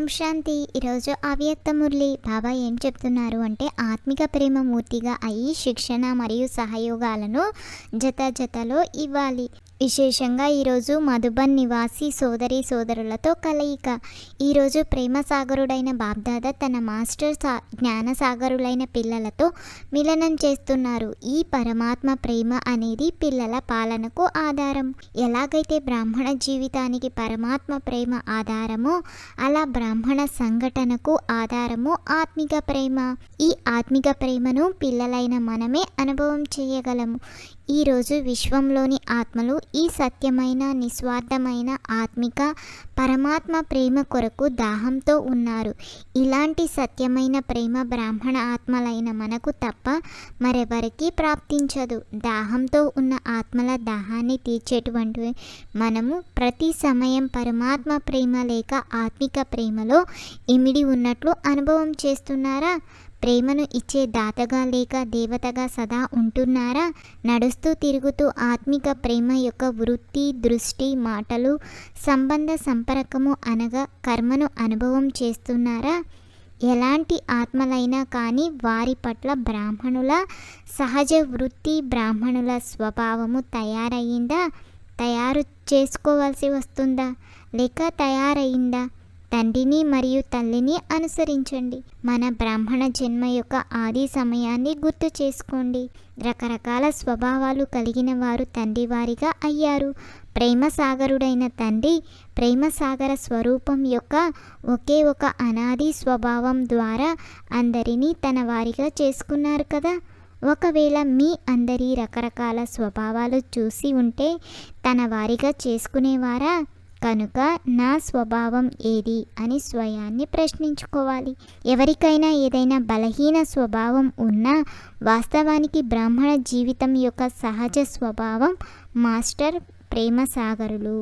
ఓం శాంతి. ఈరోజు అవ్యక్త మురళి బాబా ఏం చెప్తున్నారు అంటే, ఆత్మిక ప్రేమ మూర్తిగా అయి శిక్షణ మరియు సహయోగాలను జతలో ఇవ్వాలి. విశేషంగా ఈరోజు మధుబన్ నివాసి సోదరి సోదరులతో కలయిక. ఈరోజు ప్రేమ సాగరుడైన బాబ్దాదా తన మాస్టర్ జ్ఞాన సాగరులైన పిల్లలతో మిలనం చేస్తున్నారు. ఈ పరమాత్మ ప్రేమ అనేది పిల్లల పాలనకు ఆధారం. ఎలాగైతే బ్రాహ్మణ జీవితానికి పరమాత్మ ప్రేమ ఆధారమో, అలా బ్రాహ్మణ సంఘటనకు ఆధారము ఆత్మిక ప్రేమ. ఈ ఆత్మిక ప్రేమను పిల్లలైన మనమే అనుభవం చేయగలము. ఈరోజు విశ్వంలోని ఆత్మలు ఈ సత్యమైన నిస్వార్థమైన ఆత్మిక పరమాత్మ ప్రేమ కొరకు దాహంతో ఉన్నారు. ఇలాంటి సత్యమైన ప్రేమ బ్రాహ్మణ ఆత్మలైన మనకు తప్ప మరెవరికి ప్రాప్తించదు. దాహంతో ఉన్న ఆత్మల దాహాన్ని తీర్చేటువంటి మనము ప్రతి సమయం పరమాత్మ ప్రేమ లేక ఆత్మిక ప్రేమలో ఇమిడి ఉన్నట్లు అనుభవం చేస్తున్నారా? ప్రేమను ఇచ్చే దాతగా లేక దేవతగా సదా ఉంటున్నారా? నడుస్తూ తిరుగుతూ ఆత్మిక ప్రేమ యొక్క వృత్తి, దృష్టి, మాటలు, సంబంధ సంపర్కము అనగా కర్మను అనుభవం చేస్తున్నారా? ఎలాంటి ఆత్మలైనా కానీ వారి పట్ల బ్రాహ్మణుల సహజ వృత్తి, బ్రాహ్మణుల స్వభావము తయారు చేసుకోవాల్సి వస్తుందా లేక తయారైందా? తండ్రిని మరియు తల్లిని అనుసరించండి. మన బ్రాహ్మణ జన్మ యొక్క ఆది సమయాన్ని గుర్తు చేసుకోండి. రకరకాల స్వభావాలు కలిగిన వారు తండ్రి వారిగా అయ్యారు. ప్రేమ సాగరుడైన తండ్రి ప్రేమ సాగర స్వరూపం యొక్క ఒకే ఒక అనాది స్వభావం ద్వారా అందరినీ తన వారిగా చేసుకున్నారు కదా. ఒకవేళ మీ అందరి రకరకాల స్వభావాలు చూసి ఉంటే తన వారిగా చేసుకునేవారా? కనుక నా స్వభావం ఏది అని స్వయాన్ని ప్రశ్నించుకోవాలి. ఎవరికైనా ఏదైనా బలహీన స్వభావం ఉన్నా వాస్తవానికి బ్రాహ్మణ జీవితం యొక్క సహజ స్వభావం మాస్టర్ ప్రేమ సాగరులు.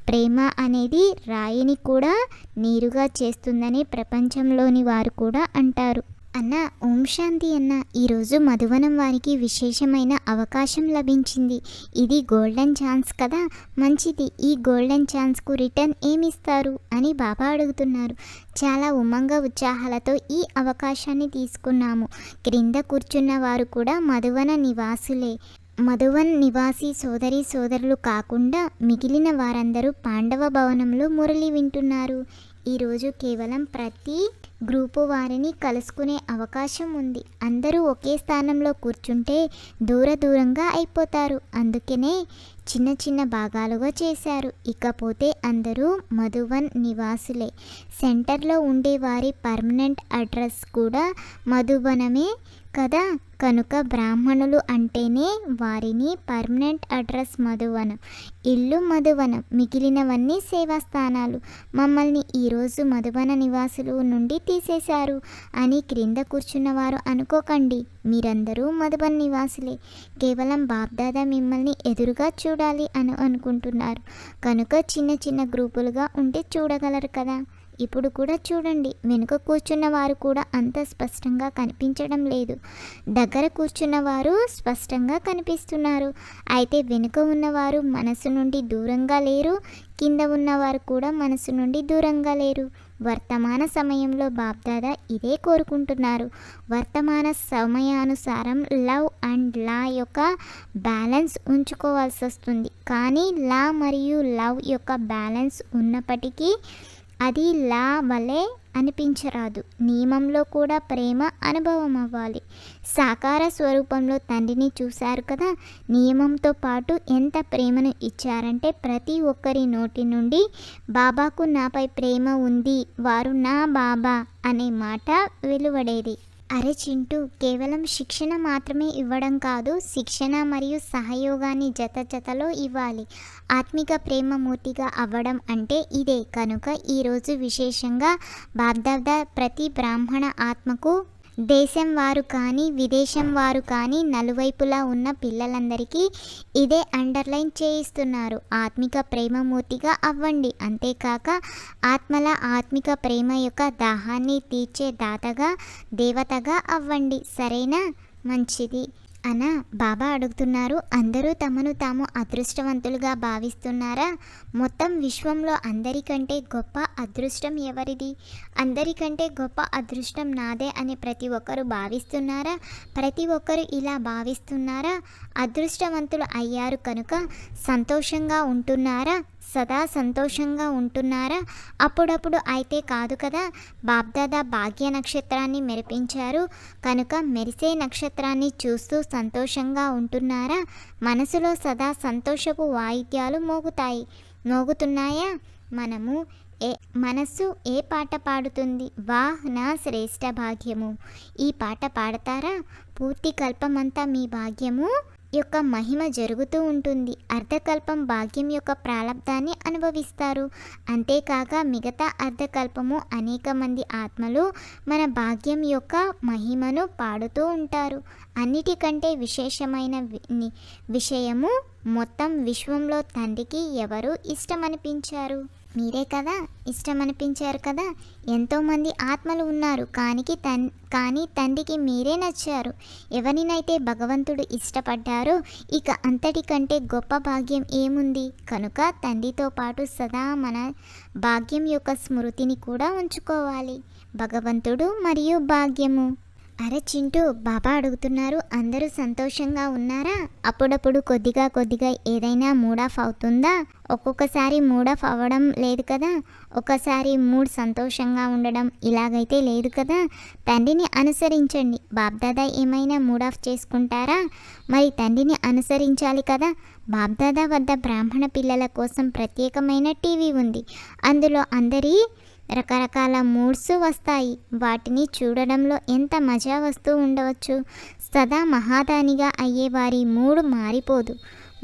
ప్రేమ అనేది రాయిని కూడా నీరుగా చేస్తుందని ప్రపంచంలోని వారు కూడా అంటారు. అన్న ఓం శాంతి అన్న. ఈరోజు మధువనం వారికి విశేషమైన అవకాశం లభించింది. ఇది గోల్డెన్ ఛాన్స్ కదా. మంచిది. ఈ గోల్డెన్ ఛాన్స్కు రిటర్న్ ఏమిస్తారు అని బాబా అడుగుతున్నారు. చాలా ఉమంగ ఉత్సాహాలతో ఈ అవకాశాన్ని తీసుకున్నాము. క్రింద కూర్చున్న వారు కూడా మధువన నివాసులే. మధువన్ నివాసి సోదరి సోదరులు కాకుండా మిగిలిన వారందరూ పాండవ భవనంలో మురళి వింటున్నారు. ఈరోజు కేవలం ప్రతి గ్రూపు వారిని కలుసుకునే అవకాశం ఉంది. అందరూ ఒకే స్థానంలో కూర్చుంటే దూరంగా అయిపోతారు. అందుకనే చిన్న చిన్న భాగాలుగా చేశారు. ఇకపోతే అందరూ మధువన్ నివాసులే. సెంటర్లో ఉండే వారి పర్మనెంట్ అడ్రస్ కూడా మధువనమే కదా. కనుక బ్రాహ్మణులు అంటేనే వారిని పర్మనెంట్ అడ్రస్ మధువనం, ఇల్లు మధువనం, మిగిలినవన్నీ సేవాస్థానాలు. మమ్మల్ని ఈరోజు మధువన నివాసులు నుండి తీసేశారు అని క్రింద కూర్చున్నవారు అనుకోకండి. మీరందరూ మధుబన్ నివాసులే. కేవలం బాబ్దాదా మిమ్మల్ని ఎదురుగా చూడాలి అని అనుకుంటున్నారు. కనుక చిన్న చిన్న గ్రూపులుగా ఉంటే చూడగలరు కదా. ఇప్పుడు కూడా చూడండి. వెనుక కూర్చున్న వారు కూడా అంత స్పష్టంగా కనిపించడం లేదు. దగ్గర కూర్చున్న వారు స్పష్టంగా కనిపిస్తున్నారు. అయితే వెనుక ఉన్నవారు మనసు నుండి దూరంగా లేరు, కింద ఉన్నవారు కూడా మనసు నుండి దూరంగా లేరు. వర్తమాన సమయంలో బాబ్దాదా ఇదే కోరుకుంటున్నారు. వర్తమాన సమయానుసారం లవ్ అండ్ లా యొక్క బ్యాలెన్స్ ఉంచుకోవాల్సి వస్తుంది. కానీ లా మరియు లవ్ యొక్క బ్యాలెన్స్ ఉన్నప్పటికీ అది లా వలె అనిపించరాదు. నియమంలో కూడా ప్రేమ అనుభవం అవ్వాలి. సాకార స్వరూపంలో తండ్రిని చూశారు కదా. నియమంతో పాటు ఎంత ప్రేమను ఇచ్చారంటే ప్రతి ఒక్కరి నోటి నుండి బాబాకు నాపై ప్రేమ ఉంది, వారు నా బాబా అనే మాట వెలువడేది. అరే చింటూ, కేవలం శిక్షణ మాత్రమే ఇవ్వడం కాదు, శిక్షణ మరియు సహయోగాన్ని జతలో ఇవ్వాలి. ఆత్మిక ప్రేమ మూర్తిగా అవ్వడం అంటే ఇదే. కనుక ఈరోజు విశేషంగా బాబ్దాదా ప్రతి బ్రాహ్మణ ఆత్మకు దేశం వారు కానీ విదేశం వారు కానీ నలువైపులా ఉన్న పిల్లలందరికీ ఇదే అండర్లైన్ చేయిస్తున్నారు. ఆత్మిక ప్రేమమూర్తిగా అవ్వండి. అంతేకాక ఆత్మల ఆత్మిక ప్రేమ యొక్క దాహాన్ని తీర్చే దాతగా దేవతగా అవ్వండి. సరేనా? మంచిది. అన బాబా అడుగుతున్నారు, అందరూ తమను తాము అదృష్టవంతులుగా భావిస్తున్నారా? మొత్తం విశ్వంలో అందరికంటే గొప్ప అదృష్టం ఎవరిది? అందరికంటే గొప్ప అదృష్టం నాదే అని ప్రతి ఒక్కరు భావిస్తున్నారా? ప్రతి ఒక్కరు ఇలా భావిస్తున్నారా? అదృష్టవంతులు అయ్యారు కనుక సంతోషంగా ఉంటున్నారా? సదా సంతోషంగా ఉంటున్నారా? అప్పుడప్పుడు అయితే కాదు కదా. బాబ్దాదా భాగ్య నక్షత్రాన్ని మెరిపించారు కనుక మెరిసే నక్షత్రాన్ని చూస్తూ సంతోషంగా ఉంటున్నారా? మనసులో సదా సంతోషపు వాయిద్యాలు మోగుతున్నాయా? మనస్సు ఏ పాట పాడుతుంది? వాహ్ నా శ్రేష్ఠ భాగ్యము. ఈ పాట పాడతారా? పూర్తి కల్పమంతా మీ భాగ్యము యొక్క మహిమ జరుగుతూ ఉంటుంది. అర్ధకల్పం భాగ్యం యొక్క ప్రారంధాన్ని అనుభవిస్తారు. అంతేకాక మిగతా అర్ధకల్పము అనేక మంది ఆత్మలు మన భాగ్యం యొక్క మహిమను పాడుతూ ఉంటారు. అన్నిటికంటే విశేషమైన విషయము, మొత్తం విశ్వంలో తండ్రికి ఎవరు ఇష్టమనిపించారు? మీరే కదా ఇష్టమనిపించారు కదా. ఎంతోమంది ఆత్మలు ఉన్నారు కానీ తండ్రికి మీరే నచ్చారు. ఎవరినైతే భగవంతుడు ఇష్టపడ్డారో ఇక అంతటికంటే గొప్ప భాగ్యం ఏముంది? కనుక తండ్రితో పాటు సదా మన భాగ్యం యొక్క స్మృతిని కూడా ఉంచుకోవాలి. భగవంతుడు మరియు భాగ్యము. అరే చింటూ, బాబా అడుగుతున్నారు, అందరూ సంతోషంగా ఉన్నారా? అప్పుడప్పుడు కొద్దిగా ఏదైనా మూడ్ ఆఫ్ అవుతుందా? ఒక్కొక్కసారి మూడ్ ఆఫ్ అవ్వడం లేదు కదా. ఒకసారి మూడ్ సంతోషంగా ఉండడం ఇలాగైతే లేదు కదా. తండ్రిని అనుసరించండి. బాబ్దాదా ఏమైనా మూడ్ ఆఫ్ చేసుకుంటారా? మరి తండ్రిని అనుసరించాలి కదా. బాబ్దాదా వద్ద బ్రాహ్మణ పిల్లల కోసం ప్రత్యేకమైన టీవీ ఉంది. అందులో అందరి రకరకాల మూడ్స్ వస్తాయి. వాటిని చూడడంలో ఎంత మజా వస్తూ ఉండవచ్చు. సదా మహాదానిగా అయ్యేవారి మూడు మారిపోదు.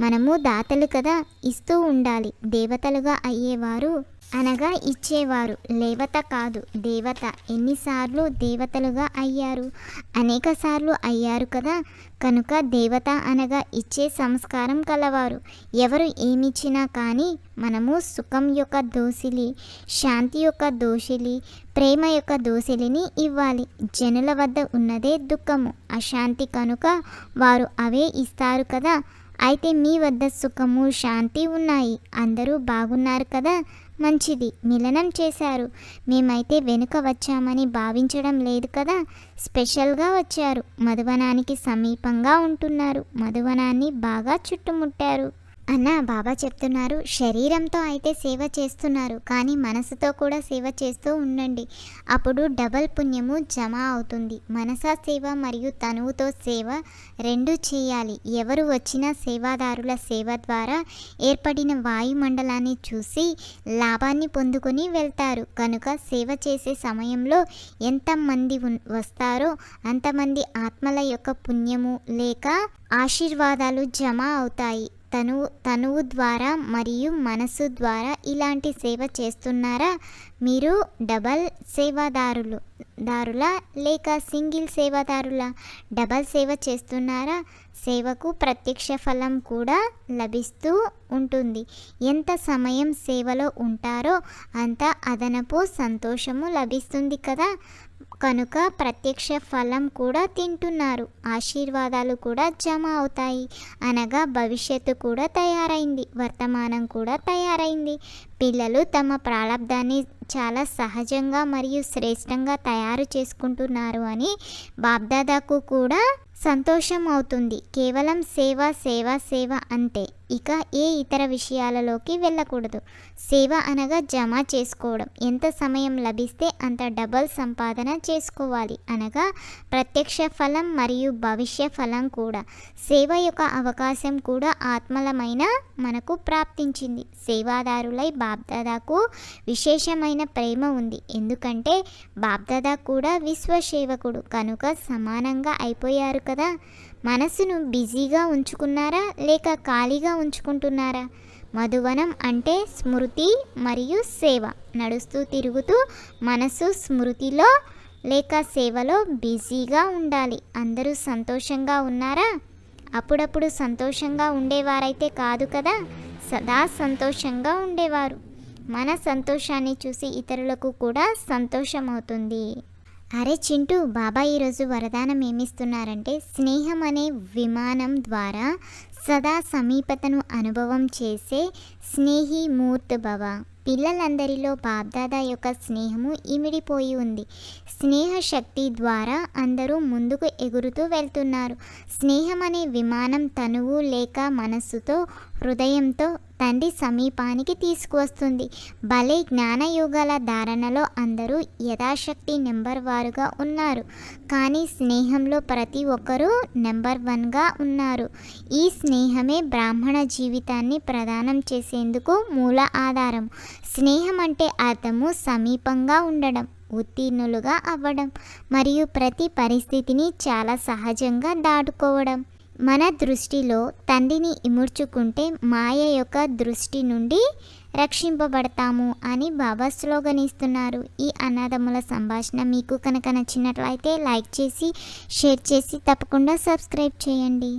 మనము దాతలు కదా, ఇస్తూ ఉండాలి. దేవతలుగా అయ్యేవారు అనగా ఇచ్చేవారు, లేవత కాదు దేవత. ఎన్నిసార్లు దేవతలుగా అయ్యారు? అనేక సార్లు అయ్యారు కదా. కనుక దేవత అనగా ఇచ్చే సంస్కారం కలవారు. ఎవరు ఏమిచ్చినా కానీ మనము సుఖం యొక్క దోసిలి, శాంతి యొక్క దోసిలి, ప్రేమ యొక్క దోసిలిని ఇవ్వాలి. జనుల వద్ద ఉన్నదే దుఃఖము, అశాంతి. కనుక వారు అవే ఇస్తారు కదా. అయితే మీ వద్ద సుఖము, శాంతి ఉన్నాయి. అందరూ బాగున్నారు కదా. మంచిది, మిలనం చేశారు. మేమైతే వెనుక వచ్చామని భావించడం లేదు కదా. స్పెషల్గా వచ్చారు. మధువనానికి సమీపంగా ఉంటున్నారు. మధువనాన్ని బాగా చుట్టుముట్టారు అన్న బాబా చెప్తున్నారు. శరీరంతో అయితే సేవ చేస్తున్నారు కానీ మనసుతో కూడా సేవ చేస్తూ ఉండండి. అప్పుడు డబల్ పుణ్యము జమ అవుతుంది. మనసా సేవ మరియు తనువుతో సేవ రెండు చేయాలి. ఎవరు వచ్చినా సేవాదారుల సేవ ద్వారా ఏర్పడిన వాయుమండలాన్ని చూసి లాభాన్ని పొందుకొని వెళ్తారు. కనుక సేవ చేసే సమయంలో ఎంతమంది వస్తారో అంతమంది ఆత్మల యొక్క పుణ్యము లేక ఆశీర్వాదాలు జమ అవుతాయి. తనువు ద్వారా మరియు మనసు ద్వారా ఇలాంటి సేవ చేస్తున్నారా? మీరు డబల్ సేవాదారులా లేక సింగిల్ సేవాదారులా? డబల్ సేవ చేస్తున్నారా? సేవకు ప్రత్యక్ష ఫలం కూడా లభిస్తూ ఉంటుంది. ఎంత సమయం సేవలో ఉంటారో అంత అదనపు సంతోషము లభిస్తుంది కదా. కనుక ప్రత్యక్ష ఫలం కూడా తింటున్నారు. ఆశీర్వాదాలు కూడా జమ అవుతాయి. అనగా భవిష్యత్తు కూడా తయారైంది, వర్తమానం కూడా తయారైంది. పిల్లలు తమ ప్రారంధాన్ని చాలా సహజంగా మరియు శ్రేష్టంగా తయారు చేసుకుంటున్నారు అని బాబ్దాదాకు కూడా సంతోషం అవుతుంది. కేవలం సేవ అంతే. ఇక ఏ ఇతర విషయాలలోకి వెళ్ళకూడదు. సేవ అనగా జమ చేసుకోవడం. ఎంత సమయం లభిస్తే అంత డబల్ సంపాదన చేసుకోవాలి. అనగా ప్రత్యక్ష ఫలం మరియు భవిష్య ఫలం కూడా. సేవ యొక్క అవకాశం కూడా ఆత్మలమైన మనకు ప్రాప్తించింది. సేవాదారులై బాబ్దాదాకు విశేషమైన ప్రేమ ఉంది. ఎందుకంటే బాబ్దాదా కూడా విశ్వసేవకుడు కనుక సమానంగా అయిపోయారు కదా. మనసును బిజీగా ఉంచుకున్నారా లేక ఖాళీగా ఉంచుకుంటున్నారా? మధువనం అంటే స్మృతి మరియు సేవ. నడుస్తూ తిరుగుతూ మనసు స్మృతిలో లేక సేవలో బిజీగా ఉండాలి. అందరూ సంతోషంగా ఉన్నారా? అప్పుడప్పుడు సంతోషంగా ఉండేవారైతే కాదు కదా, సదా సంతోషంగా ఉండేవారు. మన సంతోషాన్ని చూసి ఇతరులకు కూడా సంతోషమవుతుంది. అరే చింటూ, బాబా ఈరోజు వరదానం ఏమిస్తున్నారంటే, స్నేహం అనే విమానం ద్వారా సదా సమీపతను అనుభవం చేసే స్నేహి మూర్తి భవ. పిల్లలందరిలో బాబ్దాదా యొక్క స్నేహము ఇమిడిపోయి ఉంది. స్నేహ శక్తి ద్వారా అందరూ ముందుకు ఎగురుతూ వెళ్తున్నారు. స్నేహం అనే విమానం తనువు లేక మనస్సుతో, హృదయంతో తండ్రి సమీపానికి తీసుకువస్తుంది. భలే జ్ఞానయోగాల ధారణలో అందరూ యథాశక్తి నెంబర్ వారుగా ఉన్నారు, కానీ స్నేహంలో ప్రతి ఒక్కరూ నెంబర్ 1గా ఉన్నారు. ఈ స్నేహమే బ్రాహ్మణ జీవితాన్ని ప్రదానం చేసేందుకు మూల ఆధారం. స్నేహం అంటే అర్థము సమీపంగా ఉండడం, ఉత్తీర్ణులుగా అవ్వడం మరియు ప్రతి పరిస్థితిని చాలా సహజంగా దాటుకోవడం. మన దృష్టిలో తండ్రిని ఇముడ్చుకుంటే మాయ యొక్క దృష్టి నుండి రక్షింపబడతాము అని బాబా స్లోగన్ ఇస్తున్నారు. ఈ అన్నదమ్ముల సంభాషణ మీకు కనుక నచ్చినట్లయితే లైక్ చేసి, షేర్ చేసి తప్పకుండా సబ్స్క్రైబ్ చేయండి.